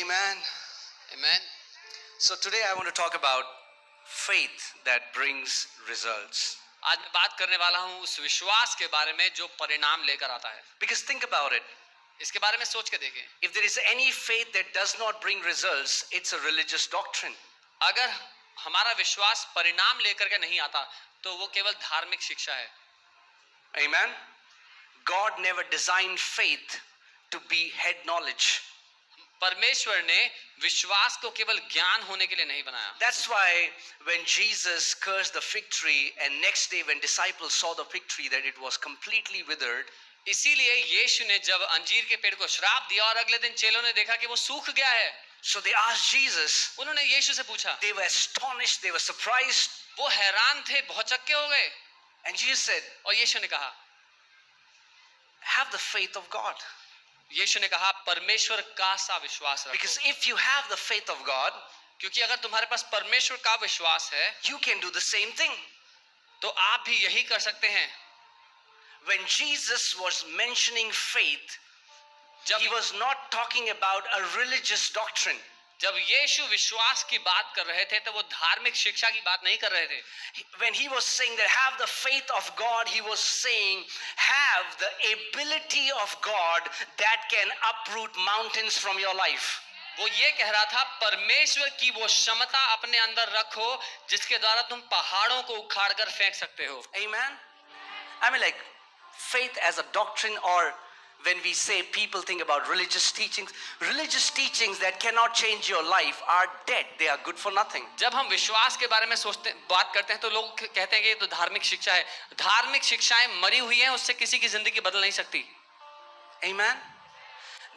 Amen. Amen. So today I want to talk about faith that brings results. आज मैं बात करने वाला हूँ उस विश्वास के बारे में जो परिणाम लेकर आता है. Because think about it. इसके बारे में सोच के देखें. If there is any faith that does not bring results, it's a religious doctrine. अगर हमारा विश्वास परिणाम लेकर के नहीं आता तो वो केवल धार्मिक शिक्षा है. Amen. God never designed faith to be head knowledge. परमेश्वर ने विश्वास को केवल ज्ञान होने के लिए नहीं बनाया. That's why when Jesus cursed the fig tree and next day when disciples saw the fig tree that it was completely withered, इसीलिए यीशु ने जब अंजीर के पेड़ को श्राप दिया और अगले दिन चेलों ने देखा कि वो सूख गया है, so they asked Jesus. उन्होंने यीशु से पूछा. They were astonished, they were surprised, वो हैरान थे, भौचक्के हो गए. and Jesus said, और यीशु ने कहा, have the faith of God. यीशु ने कहा परमेश्वर का सा विश्वास रखो. Because if you have the faith of God, क्योंकि अगर तुम्हारे पास परमेश्वर का विश्वास है you can do the same thing. तो आप भी यही कर सकते हैं. When Jesus was mentioning faith, जब he was not talking about a religious doctrine. जब यीशु विश्वास की बात कर रहे थे तो वो धार्मिक शिक्षा की बात नहीं कर रहे थे. When he was saying that have the faith of God, he was saying have the ability of God that can uproot mountains from your life. वो ये कह रहा था परमेश्वर की वो क्षमता अपने अंदर रखो जिसके द्वारा तुम पहाड़ों को उखाड़ कर फेंक सकते हो. Amen. I mean, like faith as a doctrine, or when we say people think about religious teachings that cannot change your life are dead. They are good for nothing. जब हम विश्वास के बारे में बात करते हैं तो लोग कहते हैं कि ये तो धार्मिक शिक्षा है. धार्मिक शिक्षाएं मरी हुई हैं, उससे किसी की जिंदगी बदल नहीं सकती. Amen.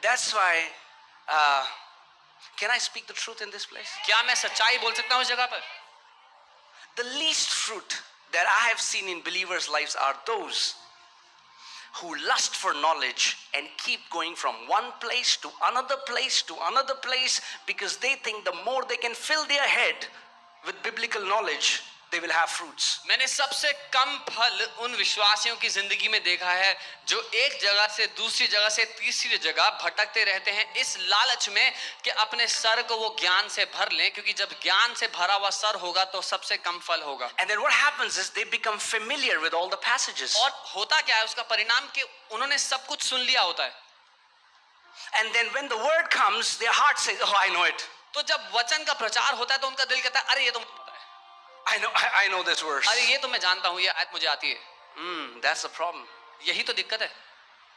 That's why can I speak the truth in this place? क्या मैं सच्चाई बोल सकता हूँ इस जगह पर? The least fruit that I have seen in believers' lives are those who lust for knowledge and keep going from one place to another place to another place because they think the more they can fill their head with biblical knowledge, they will have fruits. मैंने सबसे कम फल उन विश्वासियों की जिंदगी में देखा है जो एक जगह से दूसरी जगह से तीसरी जगह भटकते रहते हैं इस लालच में कि अपने सर को वो ज्ञान से भर लें, क्योंकि जब ज्ञान से भरा हुआ सर होगा तो सबसे कम फल होगा. And then what happens is they become familiar with all the passages. और होता क्या है उसका परिणाम कि उन्होंने सब कुछ सुन लिया होता है. And then when the word comes, their heart says, oh, I know it. तो जब वचन का प्रचार होता है तो उनका दिल कहता है अरे ये तो I know this verse. अरे ये तो मैं जानता हूँ, ये आयत मुझे आती है. That's the problem. यही तो दिक्कत है.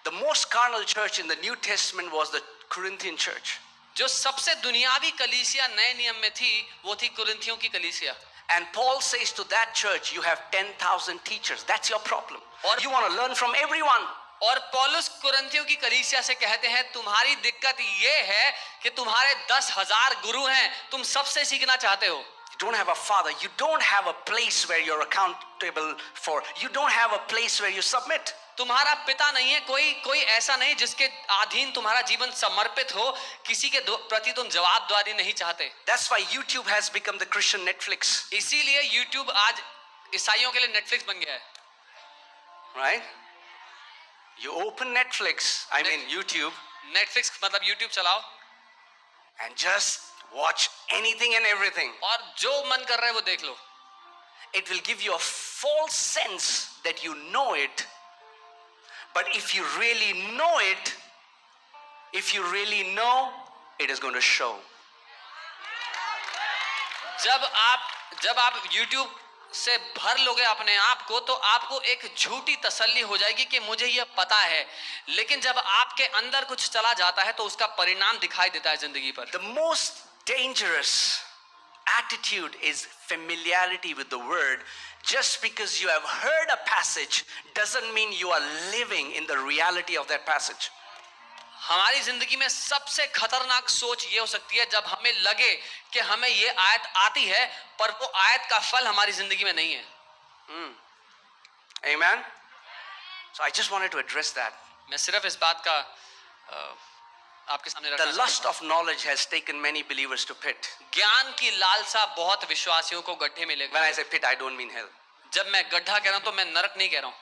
The most carnal church in the New Testament was the Corinthian church. जो सबसे दुनियावी कलीसिया नए नियम में थी वो थी कुरिन्थियों की कलीसिया. And Paul says to that church, you have 10,000 teachers. That's your problem. Or you want to learn from everyone. और पौलुस कुरिन्थियों की कलीसिया से कहते हैं तुम्हारी दिक्कत ये है कि तुम्हारे 10,000 गुरु हैं, तुम सबसे सीखना चाहते हो. You don't have a father. You don't have a place where you're accountable for. You don't have a place where you submit. तुम्हारा पिता नहीं है, कोई ऐसा नहीं जिसके अधीन तुम्हारा जीवन समर्पित हो, किसी के प्रति तुम जवाबदारी नहीं चाहते. That's why YouTube has become the Christian Netflix. इसीलिए YouTube आज ईसाइयों के लिए नेटफ्लिक्स बन गया है. Right? You open Netflix, I mean YouTube. Netflix मतलब YouTube चलाओ and just watch anything and everything. और जो मन कर रहा है वो देख लो. It will give you a false sense that you know it. But if you really know it, it is going to show. जब आप YouTube से भर लोगे अपने आप को तो आपको एक झूठी तसल्ली हो जाएगी कि मुझे यह पता है, लेकिन जब आपके अंदर कुछ चला जाता है तो उसका परिणाम दिखाई देता है जिंदगी पर. The most dangerous attitude is familiarity with the word. Just because you have heard a passage doesn't mean you are living in the reality of that passage. हमारी जिंदगी में सबसे खतरनाक सोच ये हो सकती है जब हमें लगे कि हमें ये आयत आती है पर वो आयत का फल हमारी जिंदगी में नहीं है. Amen. So I just wanted to address that. मैं सिर्फ इस बात का आपके सामने रखना. The lust of knowledge has taken many believers to pit. ज्ञान की लालसा बहुत विश्वासियों को गड्ढे में ले गई. When I say pit, I don't mean hell. जब मैं गड्ढा कह रहा हूं तो मैं नरक नहीं कह रहा हूं.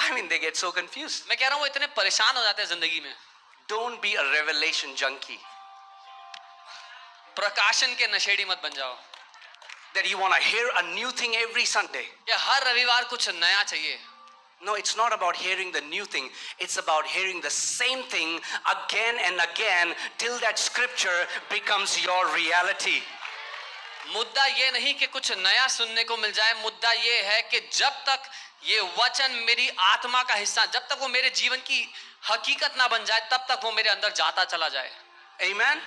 I mean they get so confused. मैं कह रहा हूं वो इतने परेशान हो जाते हैं जिंदगी में. Don't be a revelation junkie. प्रकाशन के नशेड़ी मत बन जाओ that you want to hear a new thing every Sunday. कि हर रविवार कुछ नया चाहिए. No, it's not about hearing the new thing. It's about hearing the same thing again and again till that scripture becomes your reality. मुद्दा ये नहीं कि कुछ नया सुनने को मिल जाए, मुद्दा ये है कि जब तक ये वचन मेरी आत्मा का हिस्सा, जब तक वो मेरे जीवन की हकीकत ना बन जाए, तब तक वो मेरे अंदर जाता चला जाए. Amen?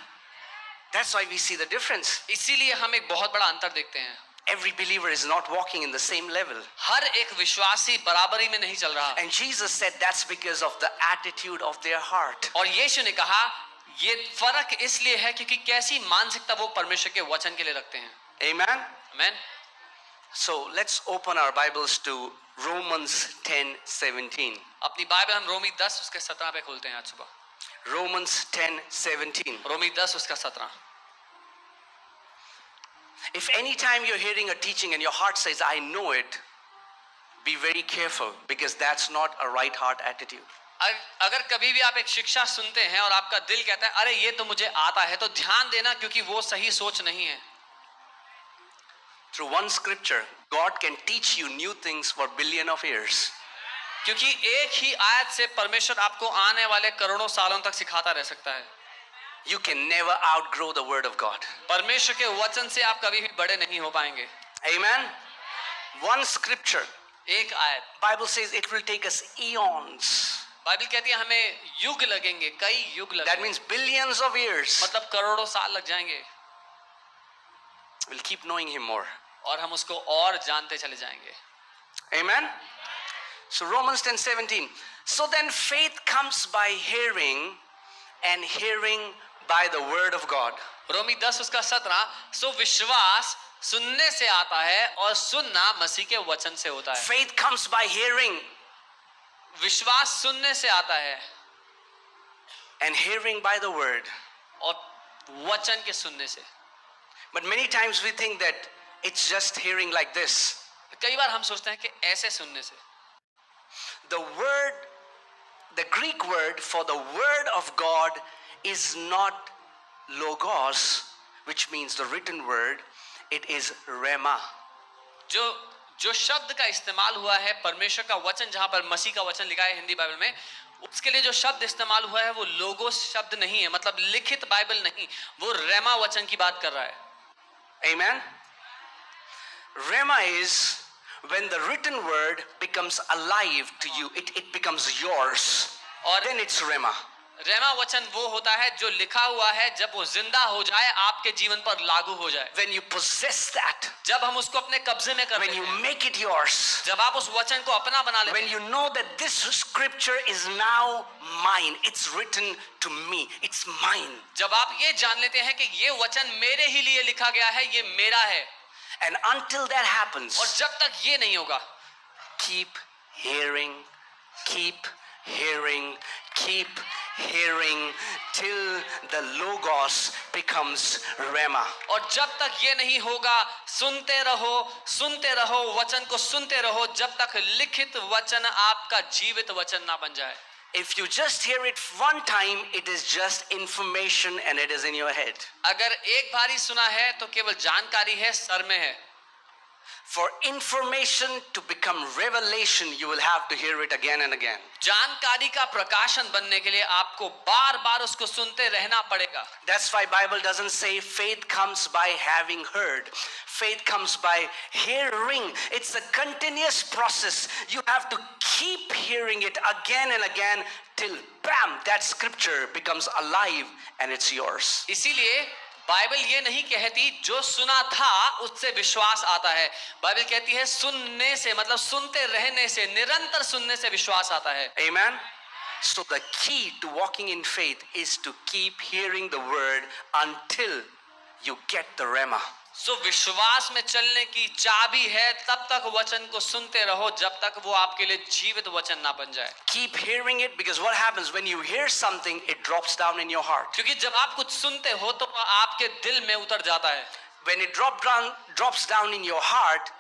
That's why we see the difference. इसीलिए हम एक बहुत बड़ा अंतर देखते हैं. Every believer is not walking in the same level. हर एक विश्वासी बराबरी में नहीं चल रहा. And Jesus said that's because of the attitude of their heart. और यीशु ने कहा ये फर्क इसलिए है क्योंकि कैसी मानसिकता वो परमेश्वर के वचन के लिए रखते हैं. Amen? आमीन. So let's open our Bibles to Romans 10:17. अपनी बाइबल हम रोमी 10 उसके 17 पे खोलते हैं आज सुबह. Romans 10:17. रोमी 10 उसका 17. If any time you're hearing a teaching and your heart says, I know it, be very careful because that's not a right heart attitude. अगर कभी भी आप एक शिक्षा सुनते हैं और आपका दिल कहता है अरे ये तो मुझे आता है, तो ध्यान देना क्योंकि वो सही सोच नहीं है. Through one scripture, God can teach you new things for billion of years. क्योंकि एक ही आयत से परमेश्वर आपको आने वाले करोड़ों सालों तक सिखाता रह सकता है. You can never outgrow the word of God. परमेश्वर के वचन से आप कभी भी बड़े नहीं हो पाएंगे. Amen? One scripture. एक आयत. Bible says it will take us eons. Bible कहती है हमें युग लगेंगे, कई युग लगेंगे. That means billions of years. मतलब करोड़ों साल लग जाएंगे. We'll keep knowing him more. और हम उसको और जानते चले जाएंगे. Amen? So Romans 10:17. So then faith comes by hearing and hearing by the word of God. रोमी 10 उसका 17. सो विश्वास सुनने से आता है और सुनना मसीह के वचन से होता है. Faith comes by hearing विश्वास सुनने से आता है and hearing by the word. और वचन के सुनने से. But many times we think that it's just hearing like this. कई बार हम सोचते हैं कि ऐसे सुनने से. The word, the Greek word for the word of God is not logos, which means the written word. It is rhema. जो शब्द का इस्तेमाल हुआ है परमेश्वर का वचन, जहां पर मसीह का वचन लिखा है हिंदी बाइबल में, उसके लिए जो शब्द इस्तेमाल हुआ है वो लोगोस शब्द नहीं है, मतलब लिखित बाइबल नहीं, वो रेमा वचन की बात कर रहा है. Amen? Rhema is when the written word becomes alive to you. It becomes yours. और Then it's rhema. रेमा वचन वो होता है जो लिखा हुआ है, जब वो जिंदा हो जाए, आपके जीवन पर लागू हो जाए. When you possess that, जब हम उसको अपने कब्जे में करते when you हैं, make it yours, जब आप उस वचन को अपना बना लेते when you know that this scripture is now mine, it's written to me, it's mine. जब आप ये जान लेते हैं कि ये वचन मेरे ही लिए लिखा गया है, ये मेरा है. And until that happens, और जब तक ये नहीं होगा, keep hearing, keep hearing, keep hearing till the logos becomes rhema. और जब तक ये नहीं होगा, सुनते रहो, वचन को सुनते रहो, जब तक लिखित वचन आपका जीवित वचन ना बन जाए. If you just hear it one time, it is just information and it is in your head. अगर एक बारी सुना है तो केवल जानकारी है, सर में है. For information to become revelation, you will have to hear it again and again. जानकारी का प्रकाशन बनने के लिए आपको बार-बार उसको सुनते रहना पड़ेगा. That's why Bible doesn't say faith comes by having heard. Faith comes by hearing. It's a continuous process. You have to keep hearing it again and again till bam, that scripture becomes alive and it's yours. इसीलिए Bible ये नहीं कहती जो सुना था उससे विश्वास आता है. बाइबल कहती है सुनने से, मतलब सुनते रहने से, निरंतर सुनने से विश्वास आता है. Amen. So the key to walking in faith is to keep hearing the word until you get the rhema. सो विश्वास में चलने की चाबी है तब तक वचन को सुनते रहो जब तक वो आपके लिए जीवित वचन ना बन जाए. Keep hearing it because what happens when you hear something, it drops down in your heart. क्योंकि जब आप कुछ सुनते हो तो आपके दिल में उतर जाता है. When it drops down in your heart,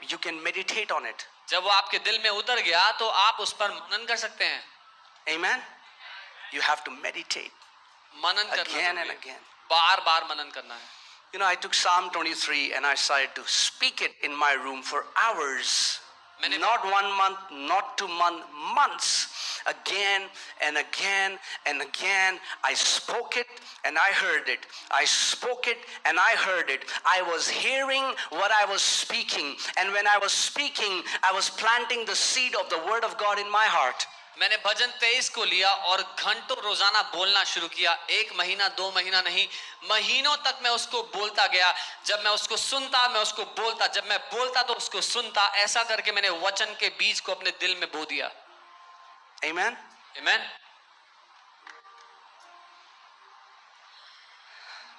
you can meditate on it. जब वो आपके दिल में उतर गया तो आप उस पर मनन कर सकते हैं. Amen. You have to meditate मनन करना again and जरूरी है. again. बार बार मनन करना है. You know, I took Psalm 23 and I started to speak it in my room for hours. Not 1 month, not 2 months, months. Again and again and again, I spoke it and I heard it. I spoke it and I heard it. I was hearing what I was speaking. And when I was speaking, I was planting the seed of the word of God in my heart. मैंने भजन 23 को लिया और घंटों रोजाना बोलना शुरू किया. 1 महीना 2 महीना नहीं, महीनों तक मैं उसको बोलता गया. जब मैं उसको सुनता मैं उसको बोलता, जब मैं बोलता तो उसको सुनता. ऐसा करके मैंने वचन के बीज को अपने दिल में बो दिया. Amen? Amen.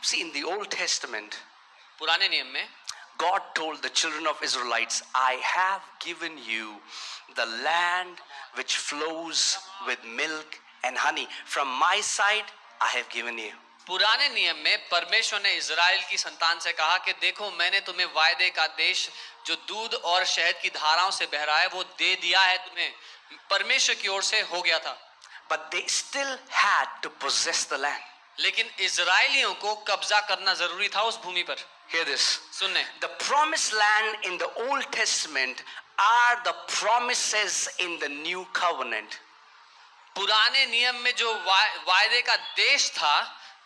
See, in the Old Testament, पुराने नियम में God told the children of Israelites, I have given you the land which flows with milk and honey. From my side, I have given you. पुराने नियम में परमेश्वर ने Israel की संतान से कहा कि देखो मैंने तुम्हें वायदे का देश जो दूध और शहद की धाराओं से बह रहा है वो दे दिया है तुम्हें. परमेश्वर की ओर से हो गया था. But they still had to possess the land. लेकिन इजराइलियों को कब्जा करना जरूरी था उस भूमि पर. Hear this. सुनने, The promised land in the Old Testament are the promises in the new covenant. पुराने नियम में जो वायदे का देश था,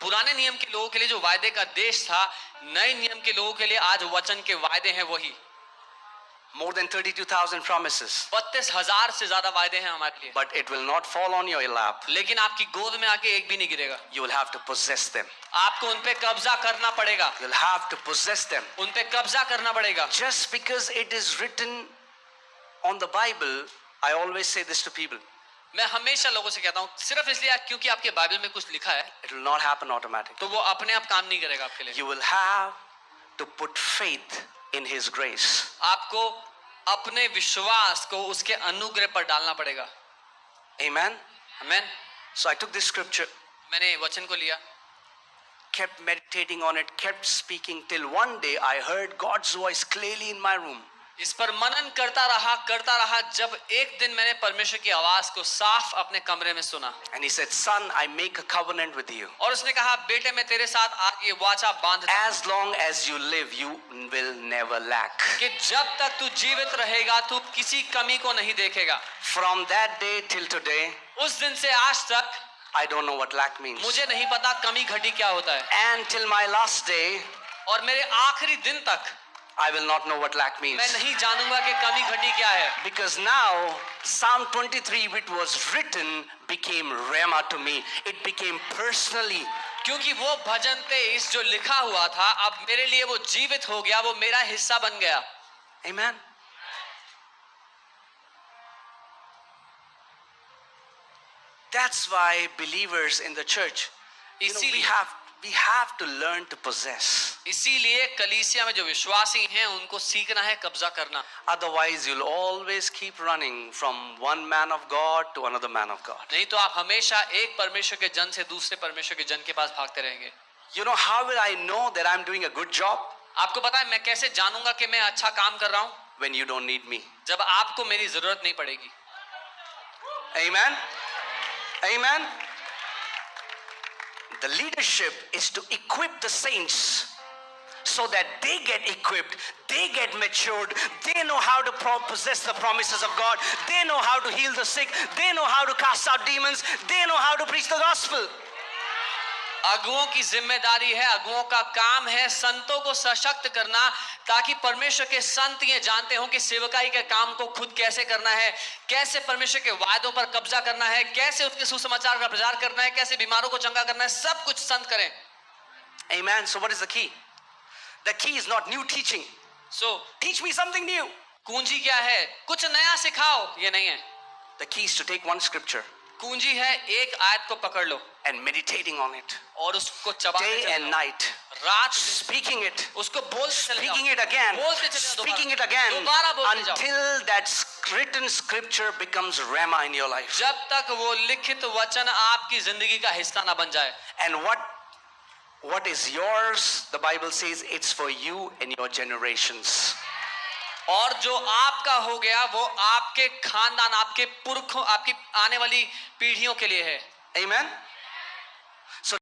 पुराने नियम के लोगों के लिए जो वायदे का देश था, नए नियम के लोगों के लिए आज वचन के वायदे हैं वही. More than 32,000 promises. 32,000 से ज्यादा वायदे हैं हमारे लिए. But it will not fall on your lap. लेकिन आपकी गोद में आके एक भी नहीं गिरेगा. You will have to possess them. आपको उन पे कब्जा करना पड़ेगा. You'll have to possess them. उन पे कब्जा करना पड़ेगा. Just because it is written on the Bible, I always say this to people. मैं हमेशा लोगों से कहता हूँ सिर्फ इसलिए क्योंकि आपके बाइबल में कुछ लिखा है It will not happen automatically. तो वो अपने आप काम नहीं करेगा आपके लिए. You will have to put faith in His grace. आपको अपने विश्वास को उसके अनुग्रह पर डालना पड़ेगा. Amen. आमीन. So I took this scripture, मैंने वचन को लिया, kept meditating on it, kept speaking till one day I heard God's voice clearly in my room. इस पर मनन करता रहा जब एक दिन मैंने परमेश्वर की आवाज को साफ अपने कमरे में सुना. And He said, Son, I make a covenant with you. और उसने कहा बेटे मैं तेरे साथ आज ये वाचा बांधता हूं As long as you live, you will never lack. कि जब तक तू जीवित रहेगा तू किसी कमी को नहीं देखेगा. From that day till today, उस दिन से आज तक I don't know what lack means. मुझे नहीं पता कमी घटी क्या होता है. And till my last day, और मेरे आखिरी दिन तक I will not know what lack means. मैं नहीं जानूंगा कि कमी घटी क्या है. Because now Psalm 23, which was written, became rhema to me. It became personally. क्योंकि वो भजन 23 जो लिखा हुआ था अब मेरे लिए वो जीवित हो गया, वो मेरा हिस्सा बन गया. Amen. That's why believers in the church, we have to learn to possess. इसीलिए कलीसिया में जो विश्वासी हैं उनको सीखना है कब्जा करना. Otherwise, you'll always keep running from one man of God to another man of God. नहीं तो आप हमेशा एक परमेश्वर के जन से दूसरे परमेश्वर के जन के पास भागते रहेंगे. You know, how will I know that I'm doing a good job? आपको पता है मैं कैसे जानूंगा कि मैं अच्छा काम कर रहा हूं? When you don't need me. जब आपको मेरी जरूरत नहीं पड़ेगी. Amen. Amen. The leadership is to equip the saints so that they get equipped, they get matured, they know how to possess the promises of God, they know how to heal the sick, they know how to cast out demons, they know how to preach the gospel. अगुओं की जिम्मेदारी है, अगुओं का काम है संतों को सशक्त करना ताकि परमेश्वर के संत ये जानते हो कि सेवकाई के काम को खुद कैसे करना है, कैसे परमेश्वर के वायदों पर कब्जा करना है, कैसे उसके सुसमाचार का प्रचार करना है, कैसे बीमारों को चंगा करना है, सब कुछ संत करें. Amen. So what is the key? The key is not new teaching. So Teach me something new. कुंजी क्या है? कुछ नया सिखाओ, ये नहीं है. The key is to take one scripture कुंजी है एक आयत को पकड़ लो and meditating on it और उसको चबाते day चले and जाओ. night, रात speaking it, उसको बोलते चले जाओ. speaking it again, बोलते चले जाओ speaking it again दोबारा बोलते जाओ. until that written scripture becomes rhema in your life. जब तक वो लिखित वचन आपकी जिंदगी का हिस्सा ना बन जाए. And what is yours, the Bible says it's for you and your generations. और जो आपका हो गया वो आपके खानदान, आपके पुरखों, आपकी आने वाली पीढ़ियों के लिए है. Amen.